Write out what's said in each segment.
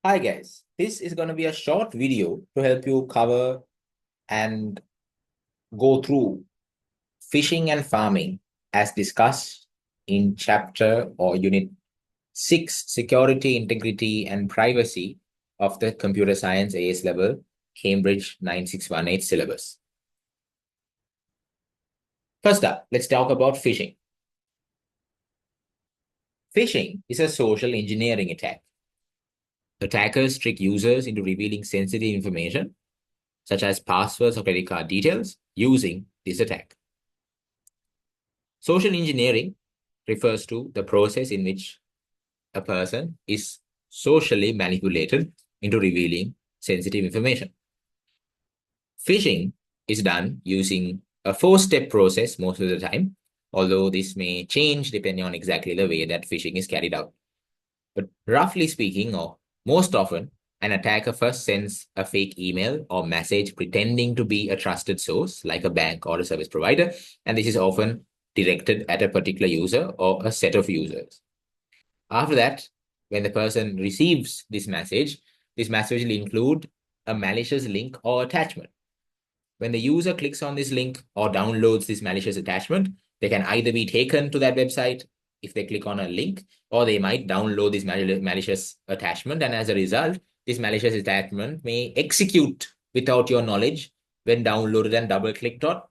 Hi guys, this is going to be a short video to help you cover and go through phishing and farming as discussed in chapter or unit 6, Security, Integrity and Privacy of the Computer Science AS level Cambridge 9618 syllabus. First up, let's talk about phishing. Phishing is a social engineering attack. Attackers trick users into revealing sensitive information such as passwords or credit card details using this attack. Social engineering refers to the process in which a person is socially manipulated into revealing sensitive information. Phishing is done using a 4-step process most of the time, although this may change depending on exactly the way that phishing is carried out. But roughly speaking, or most often, an attacker first sends a fake email or message pretending to be a trusted source, like a bank or a service provider, and this is often directed at a particular user or a set of users. After that, when the person receives this message will include a malicious link or attachment. When the user clicks on this link or downloads this malicious attachment, they can either be taken to that website if they click on a link, or they might download this malicious attachment. And as a result, this malicious attachment may execute without your knowledge when downloaded and double-clicked on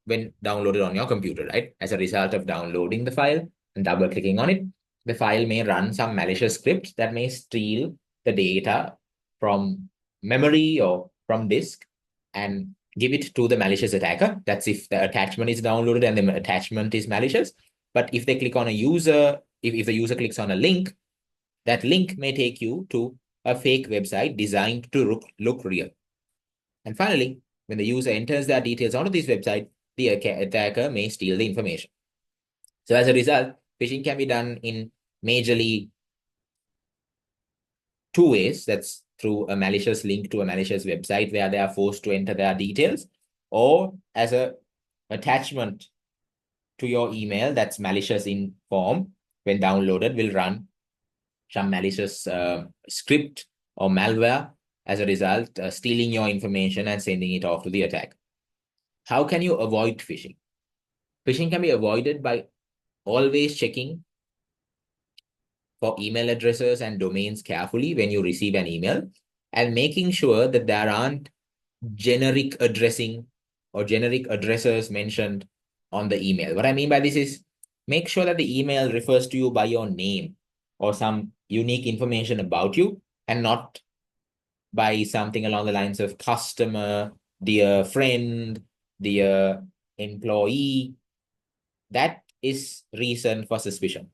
when downloaded on your computer, right? As a result of downloading the file and double-clicking on it, the file may run some malicious script that may steal the data from memory or from disk and give it to the malicious attacker. That's if the attachment is downloaded and the attachment is malicious. But if they click on a user, if the user clicks on a link, that link may take you to a fake website designed to look real. And finally, when the user enters their details onto this website, the attacker may steal the information. So as a result, phishing can be done in majorly two ways. That's through a malicious link to a malicious website where they are forced to enter their details, or as a attachment to your email that's malicious in form. When downloaded, will run some malicious script or malware, as a result, stealing your information and sending it off to the attack. How can you avoid phishing? Phishing can be avoided by always checking for email addresses and domains carefully when you receive an email, and making sure that there aren't generic addressing or generic addressers mentioned on the email. What I mean by this is, make sure that the email refers to you by your name or some unique information about you, and not by something along the lines of customer, dear friend, dear employee. That is reason for suspicion.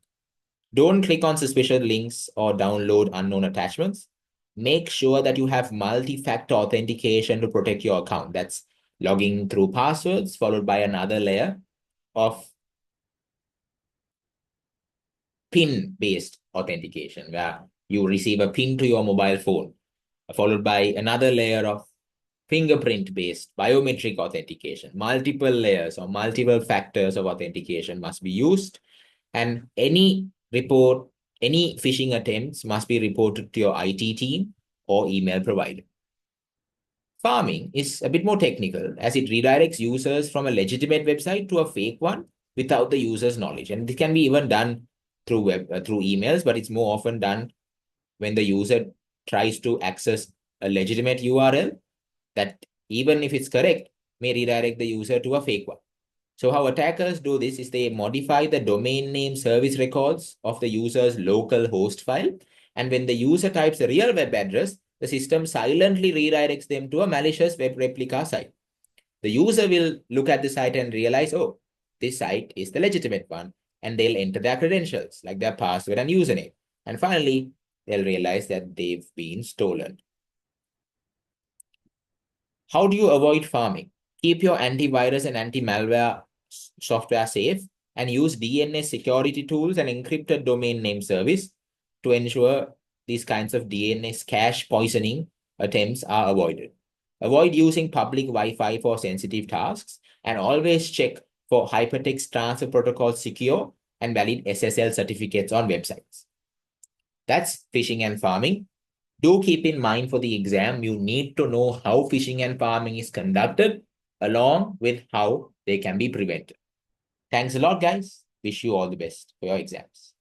Don't click on suspicious links or download unknown attachments. Make sure that you have multi-factor authentication to protect your account. That's logging through passwords followed by another layer of PIN-based authentication, where you receive a PIN to your mobile phone, followed by another layer of fingerprint-based biometric authentication. Multiple layers or multiple factors of authentication must be used, and any phishing attempts must be reported to your IT team or email provider. Farming is a bit more technical, as it redirects users from a legitimate website to a fake one without the user's knowledge. And this can be even done through through emails, but it's more often done when the user tries to access a legitimate URL that, even if it's correct, may redirect the user to a fake one. So how attackers do this is they modify the domain name service records of the user's local host file. And when the user types a real web address, the system silently redirects them to a malicious web replica site. The user will look at the site and realize, oh, this site is the legitimate one. And they'll enter their credentials, like their password and username. And finally, they'll realize that they've been stolen. How do you avoid farming? Keep your antivirus and anti-malware software safe, and use DNS security tools and encrypted domain name service to ensure these kinds of DNS cache poisoning attempts are avoided. Avoid using public Wi-Fi for sensitive tasks, and always check for hypertext transfer protocol secure and valid SSL certificates on websites. That's phishing and farming. Do keep in mind for the exam, you need to know how phishing and farming is conducted, along with how they can be prevented. Thanks a lot, guys. Wish you all the best for your exams.